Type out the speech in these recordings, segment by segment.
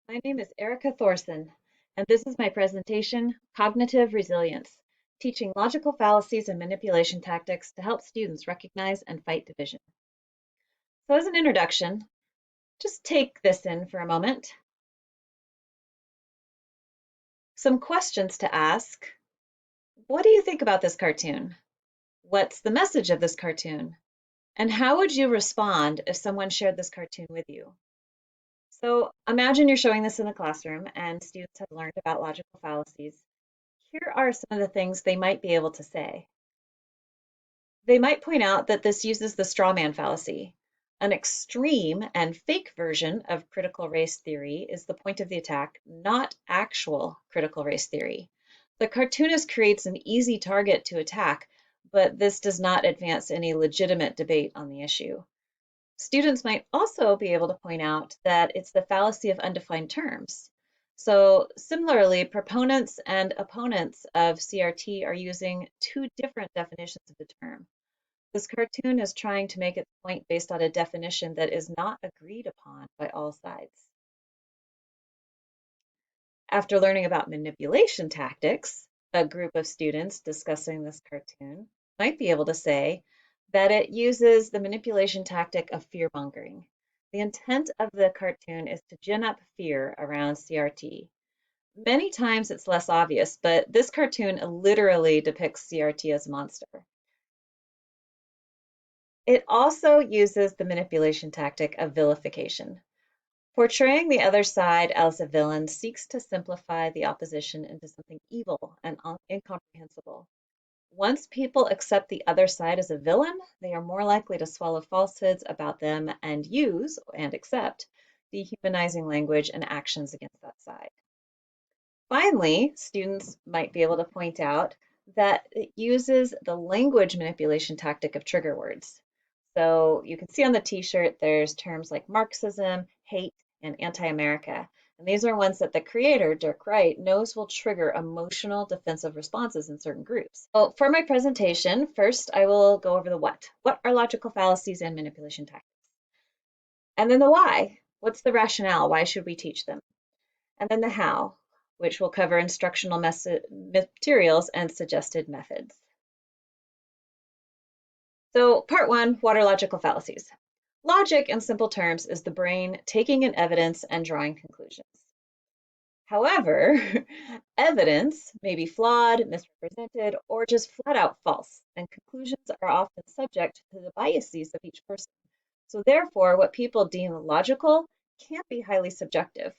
My name is Erica Thorson, and this is my presentation, Cognitive Resilience, Teaching Logical Fallacies and Manipulation Tactics to help students recognize and fight division. So as an introduction, just take this in for a moment. Some questions to ask. What do you think about this cartoon? What's the message of this cartoon? And how would you respond if someone shared this cartoon with you? So imagine you're showing this in the classroom and students have learned about logical fallacies. Here are some of the things they might be able to say. They might point out that this uses the straw man fallacy. An extreme and fake version of critical race theory is the point of the attack, not actual critical race theory. The cartoonist creates an easy target to attack, but this does not advance any legitimate debate on the issue. Students might also be able to point out that it's the fallacy of undefined terms. So similarly, proponents and opponents of CRT are using two different definitions of the term. This cartoon is trying to make its point based on a definition that is not agreed upon by all sides. After learning about manipulation tactics, a group of students discussing this cartoon might be able to say that it uses the manipulation tactic of fear-mongering. The intent of the cartoon is to gin up fear around CRT. Many times it's less obvious, but this cartoon literally depicts CRT as a monster. It also uses the manipulation tactic of vilification. Portraying the other side as a villain seeks to simplify the opposition into something evil and incomprehensible. Once people accept the other side as a villain, they are more likely to swallow falsehoods about them and use and accept dehumanizing language and actions against that side. Finally, students might be able to point out that it uses the language manipulation tactic of trigger words. So you can see on the t-shirt, there's terms like Marxism, hate, and anti-America. And these are ones that the creator, Dirk Wright, knows will trigger emotional defensive responses in certain groups. So for my presentation, first I will go over the what. What are logical fallacies and manipulation tactics? And then the why. What's the rationale? Why should we teach them? And then the how, which will cover instructional materials and suggested methods. So part one, what are logical fallacies? Logic, in simple terms, is the brain taking in evidence and drawing conclusions. However, evidence may be flawed, misrepresented, or just flat out false, and conclusions are often subject to the biases of each person. So therefore, what people deem logical can't be highly subjective.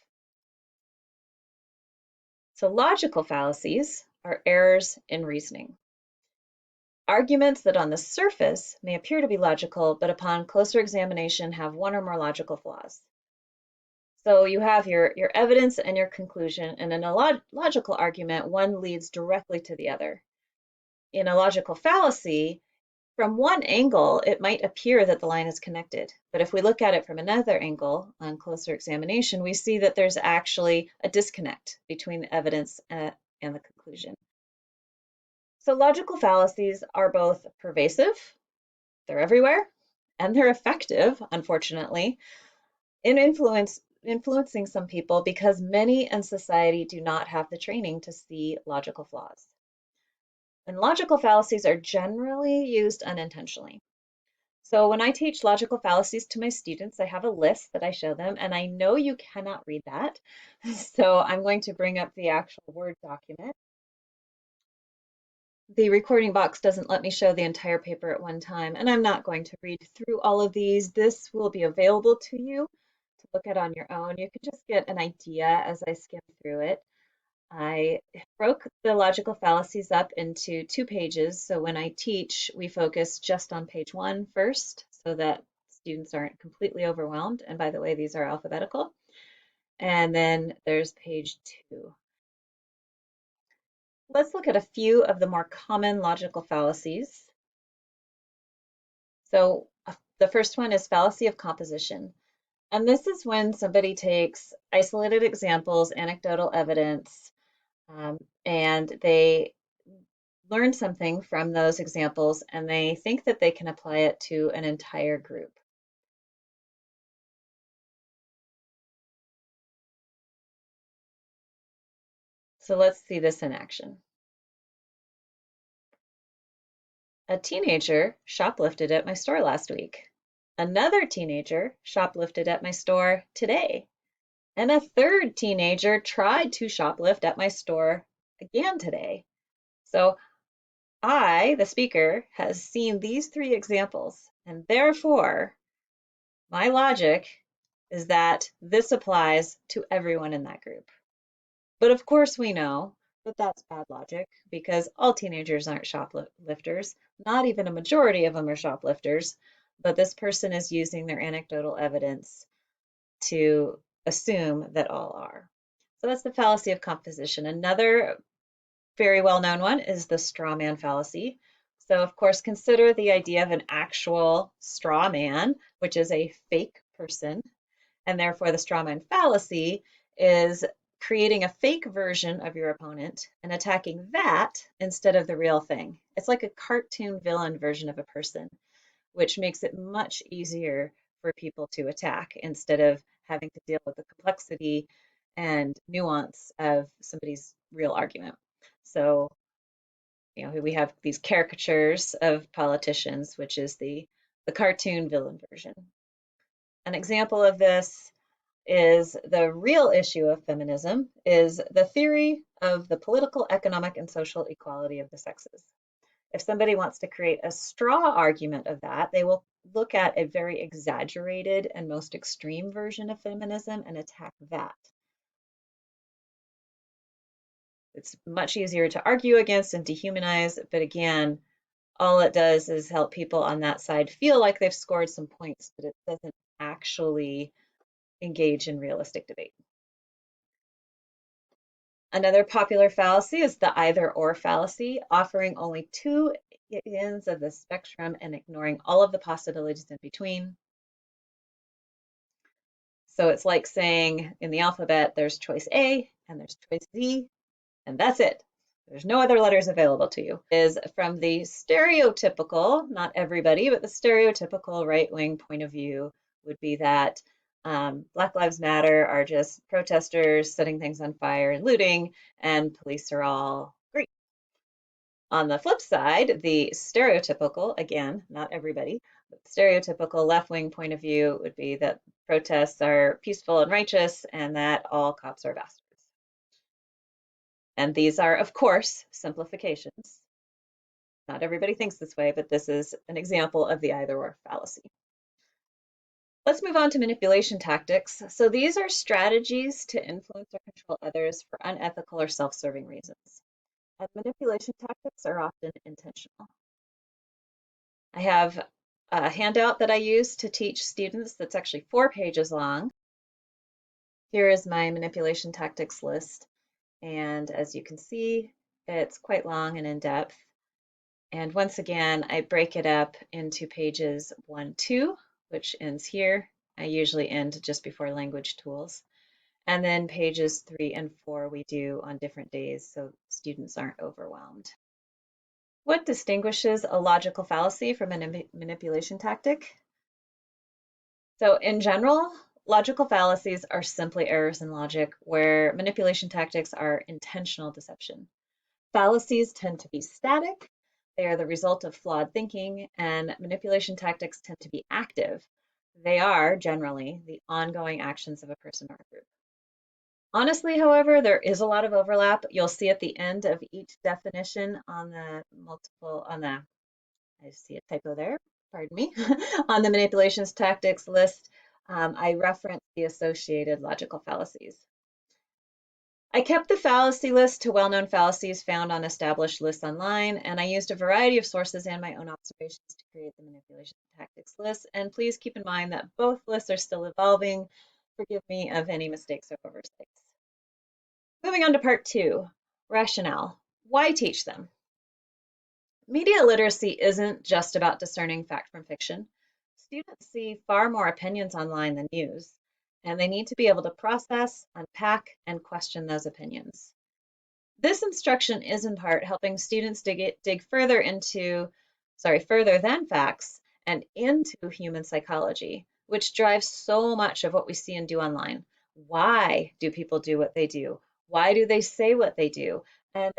So logical fallacies are errors in reasoning. Arguments that on the surface may appear to be logical, but upon closer examination have one or more logical flaws. So you have your evidence and your conclusion, and in a logical argument, one leads directly to the other. In a logical fallacy, from one angle, it might appear that the line is connected. But if we look at it from another angle on closer examination, we see that there's actually a disconnect between the evidence and the conclusion. So logical fallacies are both pervasive, they're everywhere, and they're effective, unfortunately, in influencing some people because many in society do not have the training to see logical flaws. And logical fallacies are generally used unintentionally. So when I teach logical fallacies to my students, I have a list that I show them, and I know you cannot read that. So I'm going to bring up the actual Word document. The recording box doesn't let me show the entire paper at one time, and I'm not going to read through all of these. This will be available to you to look at on your own. You can just get an idea as I skim through it. I broke the logical fallacies up into 2 pages, so when I teach, we focus just on page 1 first, so that students aren't completely overwhelmed. And by the way, these are alphabetical. And then there's page 2. Let's look at a few of the more common logical fallacies. So the first one is fallacy of composition. And this is when somebody takes isolated examples, anecdotal evidence, and they learn something from those examples and they think that they can apply it to an entire group. So let's see this in action. A teenager shoplifted at my store last week. Another teenager shoplifted at my store today. And a third teenager tried to shoplift at my store again today. So I, the speaker, has seen these three examples, and therefore my logic is that this applies to everyone in that group. But of course we know that that's bad logic because all teenagers aren't shoplifters. Not even a majority of them are shoplifters, but this person is using their anecdotal evidence to assume that all are. So that's the fallacy of composition. Another very well-known one is the straw man fallacy. So of course, consider the idea of an actual straw man, which is a fake person, and therefore the straw man fallacy is creating a fake version of your opponent and attacking that instead of the real thing. It's like a cartoon villain version of a person, which makes it much easier for people to attack instead of having to deal with the complexity and nuance of somebody's real argument. So, we have these caricatures of politicians, which is the cartoon villain version. An example of this is the real issue of feminism is the theory of the political, economic, and social equality of the sexes. If somebody wants to create a straw argument of that, they will look at a very exaggerated and most extreme version of feminism and attack that. It's much easier to argue against and dehumanize, but again, all it does is help people on that side feel like they've scored some points, but it doesn't actually engage in realistic debate. Another popular fallacy is the either or fallacy, offering only two ends of the spectrum and ignoring all of the possibilities in between. So it's like saying in the alphabet, there's choice A and there's choice Z, and that's it. There's no other letters available to you. Is from the stereotypical, not everybody, but the stereotypical right-wing point of view would be that Black Lives Matter are just protesters setting things on fire and looting, and police are all great. On the flip side, the stereotypical, again, not everybody, but stereotypical left-wing point of view would be that protests are peaceful and righteous and that all cops are bastards. And these are, of course, simplifications. Not everybody thinks this way, but this is an example of the either or fallacy. Let's move on to manipulation tactics. So these are strategies to influence or control others for unethical or self-serving reasons. And manipulation tactics are often intentional. I have a handout that I use to teach students that's actually 4 pages long. Here is my manipulation tactics list. And as you can see, it's quite long and in depth. And once again, I break it up into pages 1, 2, which ends here. I usually end just before language tools. And then pages 3 and 4 we do on different days so students aren't overwhelmed. What distinguishes a logical fallacy from a manipulation tactic? So in general, logical fallacies are simply errors in logic, where manipulation tactics are intentional deception. Fallacies tend to be static. They are the result of flawed thinking, and manipulation tactics tend to be active. They are generally the ongoing actions of a person or a group. Honestly, however, there is a lot of overlap. You'll see at the end of each definition on I see a typo there, pardon me, on the manipulations tactics list, I reference the associated logical fallacies. I kept the fallacy list to well-known fallacies found on established lists online, and I used a variety of sources and my own observations to create the manipulation tactics list. And please keep in mind that both lists are still evolving. Forgive me of any mistakes or oversights. Moving on to part 2, rationale. Why teach them? Media literacy isn't just about discerning fact from fiction. Students see far more opinions online than news, and they need to be able to process, unpack, and question those opinions. This instruction is in part helping students dig further than facts and into human psychology, which drives so much of what we see and do online. Why do people do what they do? Why do they say what they do and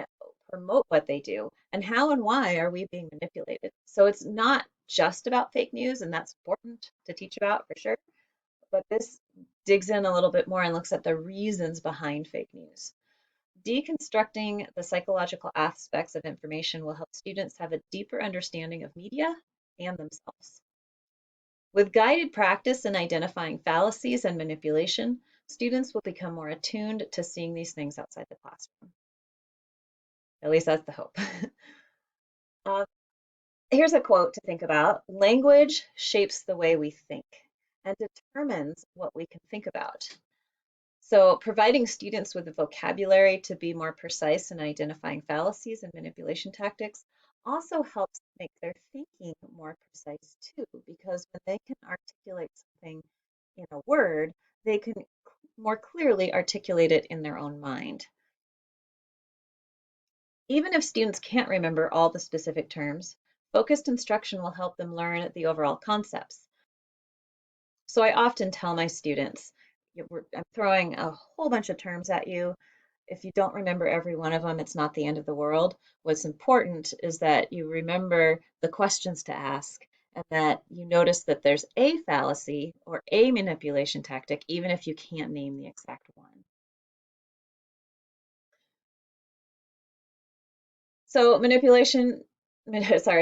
promote what they do? And how and why are we being manipulated? So it's not just about fake news, and that's important to teach about for sure. But this digs in a little bit more and looks at the reasons behind fake news. Deconstructing the psychological aspects of information will help students have a deeper understanding of media and themselves. With guided practice in identifying fallacies and manipulation, students will become more attuned to seeing these things outside the classroom. At least that's the hope. uh, Here's a quote to think about. Language shapes the way we think and determines what we can think about. So providing students with the vocabulary to be more precise in identifying fallacies and manipulation tactics also helps make their thinking more precise too, because when they can articulate something in a word, they can more clearly articulate it in their own mind. Even if students can't remember all the specific terms, focused instruction will help them learn the overall concepts. So I often tell my students, I'm throwing a whole bunch of terms at you. If you don't remember every one of them, it's not the end of the world. What's important is that you remember the questions to ask and that you notice that there's a fallacy or a manipulation tactic, even if you can't name the exact one. So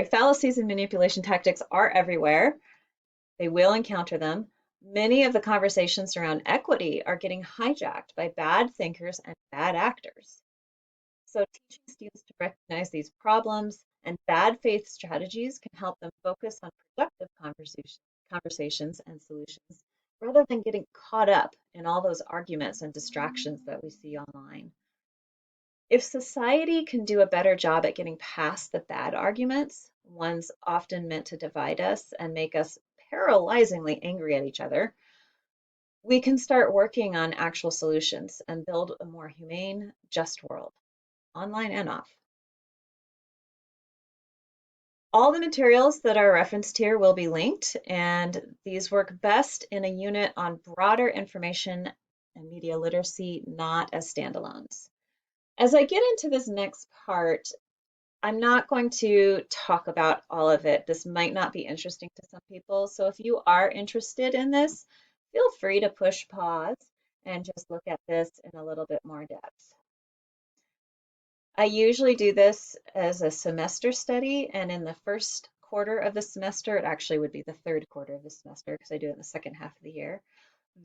fallacies and manipulation tactics are everywhere. They will encounter them. Many of the conversations around equity are getting hijacked by bad thinkers and bad actors. So teaching students to recognize these problems and bad faith strategies can help them focus on productive conversations and solutions rather than getting caught up in all those arguments and distractions that we see online. If society can do a better job at getting past the bad arguments, ones often meant to divide us and make us paralyzingly angry at each other, we can start working on actual solutions and build a more humane, just world, online and off. All the materials that are referenced here will be linked, and these work best in a unit on broader information and media literacy, not as standalones. As I get into this next part, I'm not going to talk about all of it. This might not be interesting to some people. So if you are interested in this, feel free to push pause and just look at this in a little bit more depth. I usually do this as a semester study, and in the first quarter of the semester, it actually would be the third quarter of the semester because I do it in the second half of the year.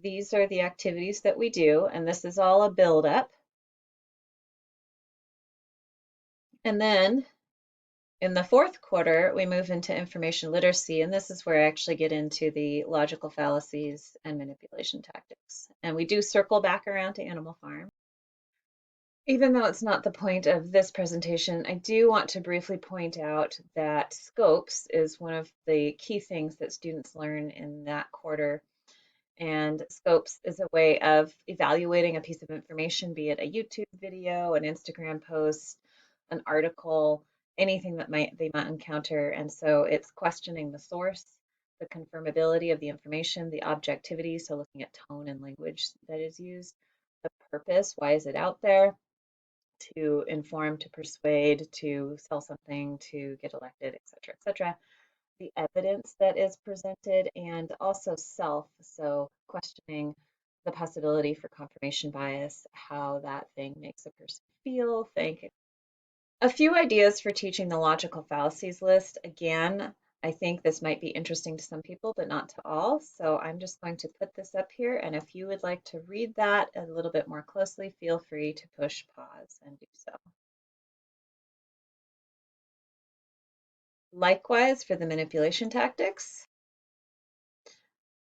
These are the activities that we do, and this is all a build up. And then in the fourth quarter, we move into information literacy, and this is where I actually get into the logical fallacies and manipulation tactics. And we do circle back around to Animal Farm. Even though it's not the point of this presentation, I do want to briefly point out that scopes is one of the key things that students learn in that quarter. And scopes is a way of evaluating a piece of information, be it a YouTube video, an Instagram post, an article, anything that they might encounter. And so it's questioning the source, the confirmability of the information, the objectivity, so looking at tone and language that is used, the purpose, why is it out there, to inform, to persuade, to sell something, to get elected, et cetera, et cetera. The evidence that is presented, and also self, so questioning the possibility for confirmation bias, how that thing makes a person feel, think. A few ideas for teaching the logical fallacies list. Again, I think this might be interesting to some people, but not to all. So I'm just going to put this up here. And if you would like to read that a little bit more closely, feel free to push pause and do so. Likewise, for the manipulation tactics,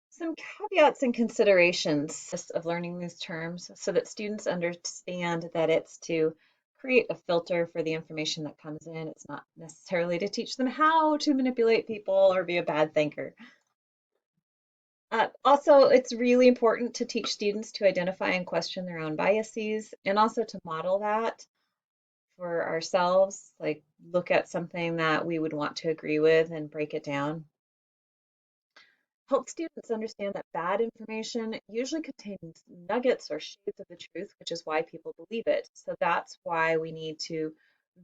some caveats and considerations of learning these terms so that students understand that it's to create a filter for the information that comes in. It's not necessarily to teach them how to manipulate people or be a bad thinker. Also, it's really important to teach students to identify and question their own biases and also to model that for ourselves, like look at something that we would want to agree with and break it down. help students understand that bad information usually contains nuggets or shades of the truth, which is why people believe it. So that's why we need to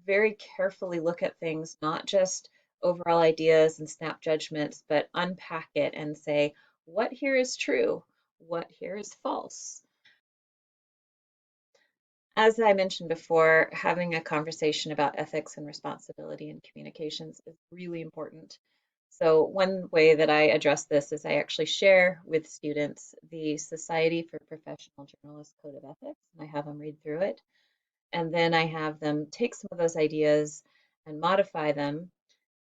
very carefully look at things, not just overall ideas and snap judgments, but unpack it and say, what here is true? What here is false? As I mentioned before, having a conversation about ethics and responsibility in communications is really important. So one way that I address this is I actually share with students the Society for Professional Journalists Code of Ethics, and I have them read through it. And then I have them take some of those ideas and modify them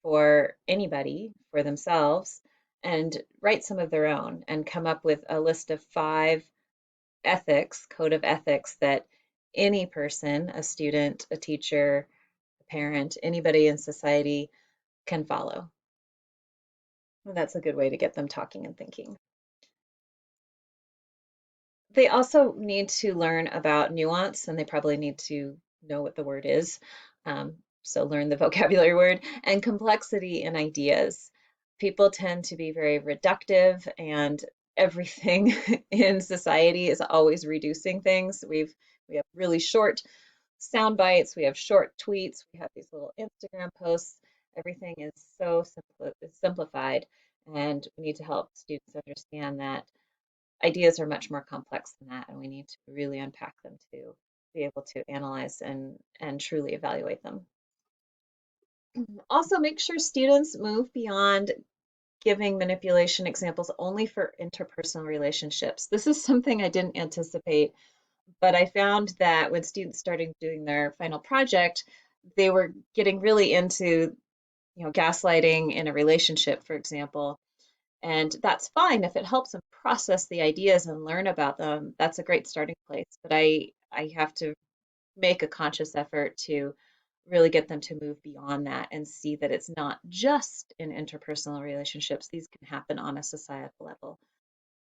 for anybody, for themselves, and write some of their own and come up with a list of 5 code of ethics that any person, a student, a teacher, a parent, anybody in society can follow. And that's a good way to get them talking and thinking. They also need to learn about nuance, and they probably need to know what the word is. So learn the vocabulary word and complexity in ideas. People tend to be very reductive, and everything in society is always reducing things. We have really short sound bites, we have short tweets, we have these little Instagram posts. Everything is so simplified, and we need to help students understand that ideas are much more complex than that, and we need to really unpack them to be able to analyze and truly evaluate them. Also, make sure students move beyond giving manipulation examples only for interpersonal relationships. This is something I didn't anticipate, but I found that when students started doing their final project, they were getting really into, gaslighting in a relationship, for example. And that's fine if it helps them process the ideas and learn about them. That's a great starting place. But I have to make a conscious effort to really get them to move beyond that and see that it's not just in interpersonal relationships. These can happen on a societal level.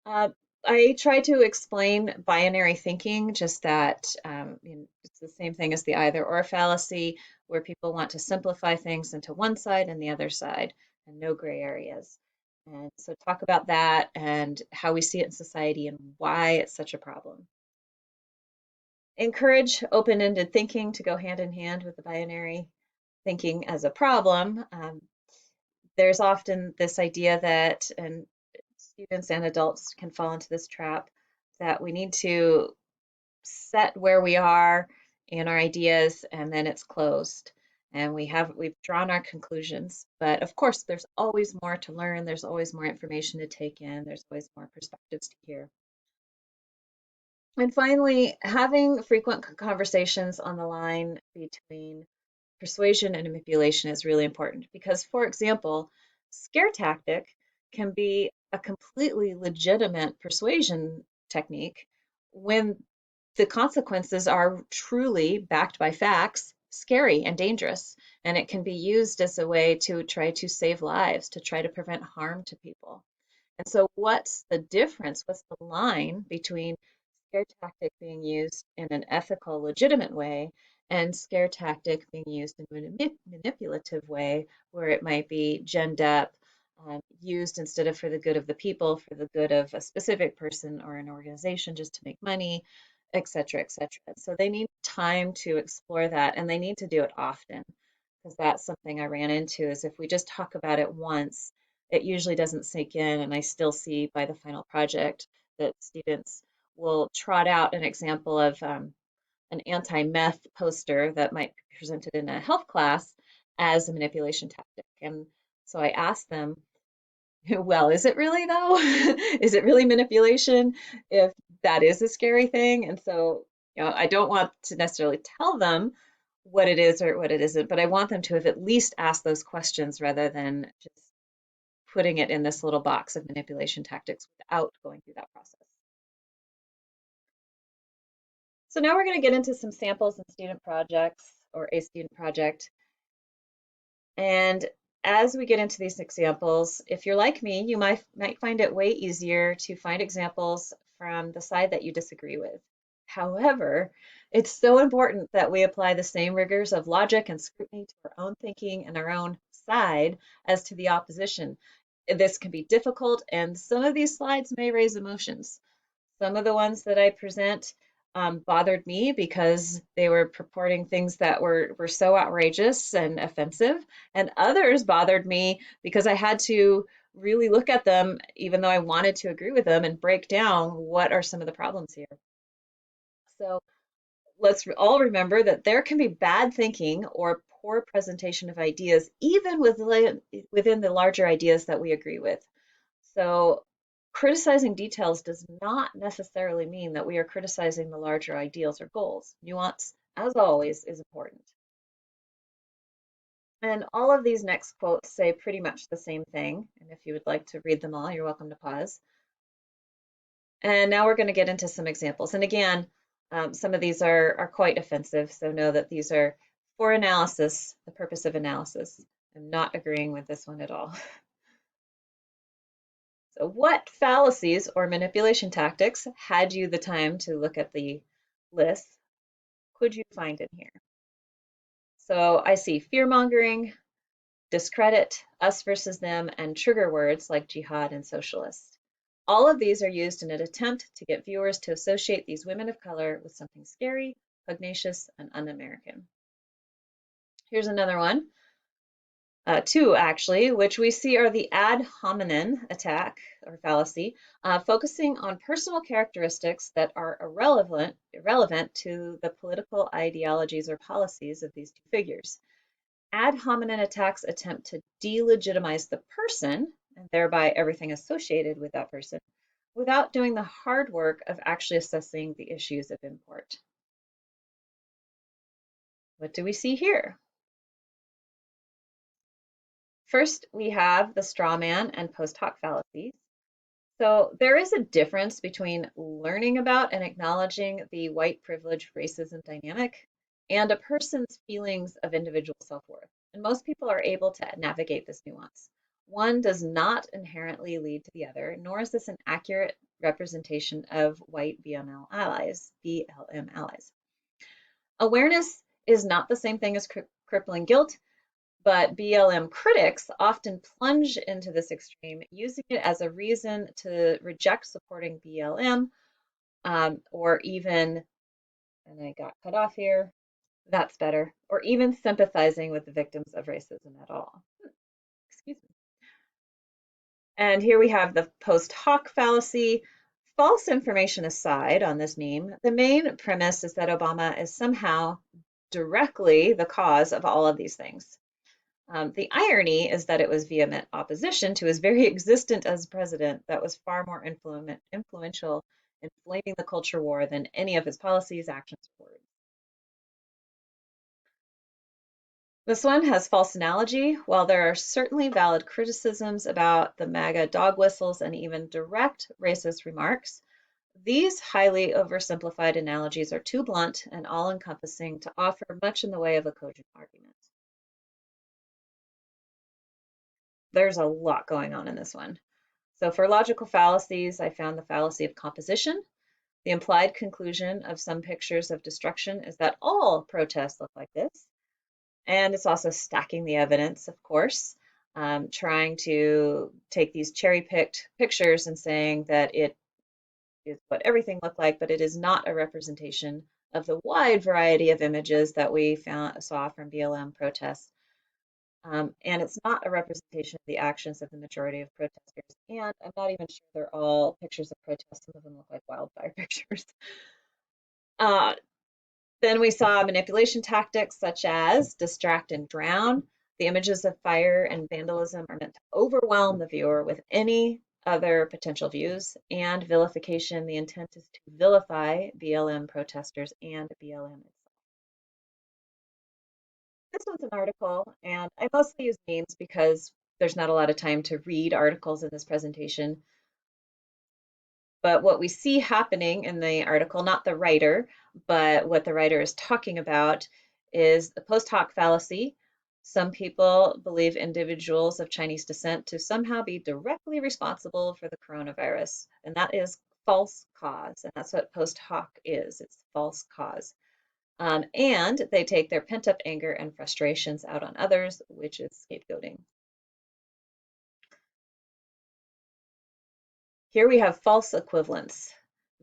Uh, I try to explain binary thinking, just that it's the same thing as the either or fallacy, where people want to simplify things into one side and the other side, and no gray areas. And so, talk about that and how we see it in society and why it's such a problem. Encourage open ended thinking to go hand in hand with the binary thinking as a problem. There's often this idea that, and students and adults can fall into this trap, that we need to set where we are in our ideas and then it's closed. And we've drawn our conclusions. But of course, there's always more to learn. There's always more information to take in. There's always more perspectives to hear. And finally, having frequent conversations on the line between persuasion and manipulation is really important because, for example, scare tactic can be a completely legitimate persuasion technique when the consequences are truly backed by facts, scary and dangerous. And it can be used as a way to try to save lives, to try to prevent harm to people. And so, what's the difference? What's the line between scare tactic being used in an ethical, legitimate way and scare tactic being used in a manipulative way, where it might be ginned up, used instead of for the good of the people, for the good of a specific person or an organization just to make money, et cetera, et cetera. So they need time to explore that, and they need to do it often, because that's something I ran into is if we just talk about it once, it usually doesn't sink in. And I still see by the final project that students will trot out an example of an anti-meth poster that might be presented in a health class as a manipulation tactic. And so I asked them, well, is it really though? Is it really manipulation if that is a scary thing? And so, I don't want to necessarily tell them what it is or what it isn't, but I want them to have at least asked those questions rather than just putting it in this little box of manipulation tactics without going through that process. So now we're going to get into some samples and student projects or a student project. And as we get into these examples, if you're like me, you might find it way easier to find examples from the side that you disagree with. However, it's so important that we apply the same rigors of logic and scrutiny to our own thinking and our own side as to the opposition. This can be difficult, and some of these slides may raise emotions. Some of the ones that I present bothered me because they were purporting things that were so outrageous and offensive, and others bothered me because I had to really look at them, even though I wanted to agree with them, and break down what are some of the problems here. So let's all remember that there can be bad thinking or poor presentation of ideas, even within the larger ideas that we agree with. So criticizing details does not necessarily mean that we are criticizing the larger ideals or goals. Nuance, as always, is important. And all of these next quotes say pretty much the same thing. And if you would like to read them all, you're welcome to pause. And now we're going to get into some examples. And again, some of these are quite offensive, so know that these are for analysis, the purpose of analysis. I'm not agreeing with this one at all. So what fallacies or manipulation tactics, had you the time to look at the list, could you find in here? So I see fear-mongering, discredit, us versus them, and trigger words like jihad and socialist. All of these are used in an attempt to get viewers to associate these women of color with something scary, pugnacious, and un-American. Here's another one, two actually, which we see are the ad hominem attack or fallacy, focusing on personal characteristics that are irrelevant to the political ideologies or policies of these two figures. Ad hominem attacks attempt to delegitimize the person, and thereby everything associated with that person, without doing the hard work of actually assessing the issues of import. What do we see here? First, we have the straw man and post hoc fallacies. So there is a difference between learning about and acknowledging the white privilege racism dynamic and a person's feelings of individual self-worth. And most people are able to navigate this nuance. One does not inherently lead to the other, nor is this an accurate representation of white BLM allies. Awareness is not the same thing as crippling guilt, but BLM critics often plunge into this extreme, using it as a reason to reject supporting BLM, or even, and I got cut off here, that's better, or even sympathizing with the victims of racism at all. Excuse me. And here we have the post hoc fallacy. False information aside on this meme, the main premise is that Obama is somehow directly the cause of all of these things. The irony is that it was vehement opposition to his very existence as president that was far more influential in flaming the culture war than any of his policies, actions, or words. This one has false analogy. While there are certainly valid criticisms about the MAGA dog whistles and even direct racist remarks, these highly oversimplified analogies are too blunt and all-encompassing to offer much in the way of a cogent argument. There's a lot going on in this one. So for logical fallacies, I found the fallacy of composition. The implied conclusion of some pictures of destruction is that all protests look like this. And it's also stacking the evidence, of course, trying to take these cherry-picked pictures and saying that it is what everything looked like, but it is not a representation of the wide variety of images that we saw from BLM protests. And it's not a representation of the actions of the majority of protesters. And I'm not even sure they're all pictures of protests. Some of them look like wildfire pictures. Uh, then we saw manipulation tactics such as distract and drown. The images of fire and vandalism are meant to overwhelm the viewer with any other potential views, and vilification. The intent is to vilify BLM protesters and BLM itself. This one's an article, and I mostly use memes because there's not a lot of time to read articles in this presentation. But what we see happening in the article, not the writer, but what the writer is talking about, is the post hoc fallacy. Some people believe individuals of Chinese descent to somehow be directly responsible for the coronavirus, and that is false cause, and that's what post hoc is. It's false cause. And they take their pent-up anger and frustrations out on others, which is scapegoating. Here we have false equivalence.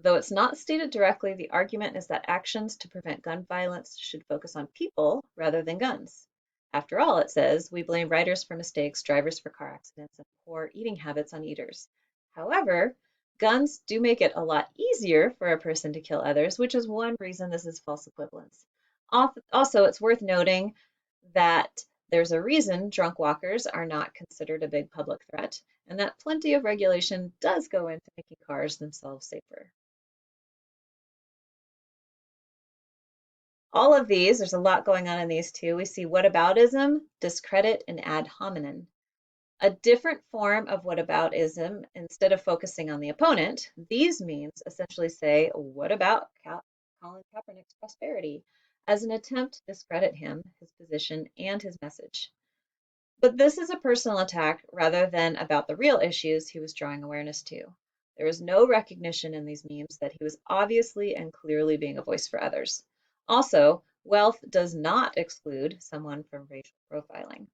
Though it's not stated directly, the argument is that actions to prevent gun violence should focus on people rather than guns. After all, it says, we blame riders for mistakes, drivers for car accidents, and poor eating habits on eaters. However, guns do make it a lot easier for a person to kill others, which is one reason this is false equivalence. Also, it's worth noting that there's a reason drunk walkers are not considered a big public threat, and that plenty of regulation does go into making cars themselves safer. All of these, there's a lot going on in these two. We see whataboutism, discredit, and ad hominem. A different form of whataboutism, instead of focusing on the opponent, these memes essentially say, what about Colin Kaepernick's prosperity, as an attempt to discredit him, his position, and his message. But this is a personal attack rather than about the real issues he was drawing awareness to. There is no recognition in these memes that he was obviously and clearly being a voice for others. Also, wealth does not exclude someone from racial profiling.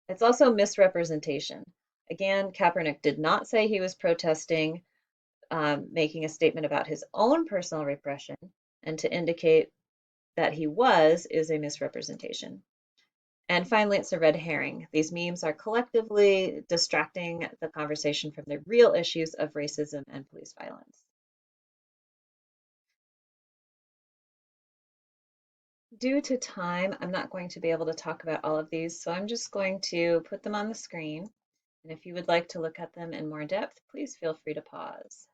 It's also misrepresentation. Again, Kaepernick did not say he was protesting, making a statement about his own personal repression, and to indicate that he was is a misrepresentation. And finally, it's a red herring. These memes are collectively distracting the conversation from the real issues of racism and police violence. Due to time, I'm not going to be able to talk about all of these, so I'm just going to put them on the screen. And if you would like to look at them in more depth, please feel free to pause.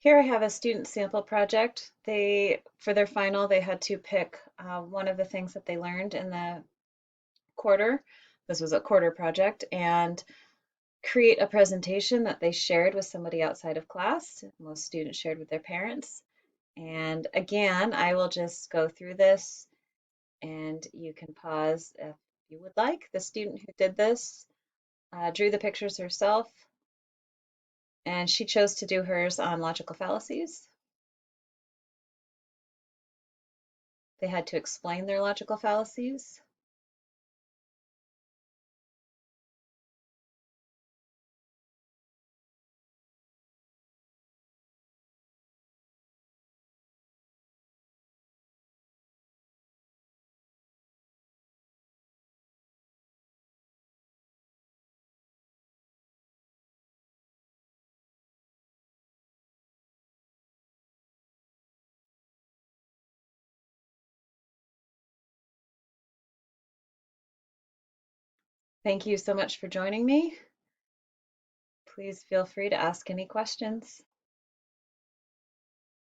Here I have a student sample project. For their final, they had to pick one of the things that they learned in the quarter. This was a quarter project, and create a presentation that they shared with somebody outside of class. Most students shared with their parents. And again, I will just go through this and you can pause if you would like. The student who did this drew the pictures herself, and she chose to do hers on logical fallacies. They had to explain their logical fallacies. Thank you so much for joining me. Please feel free to ask any questions.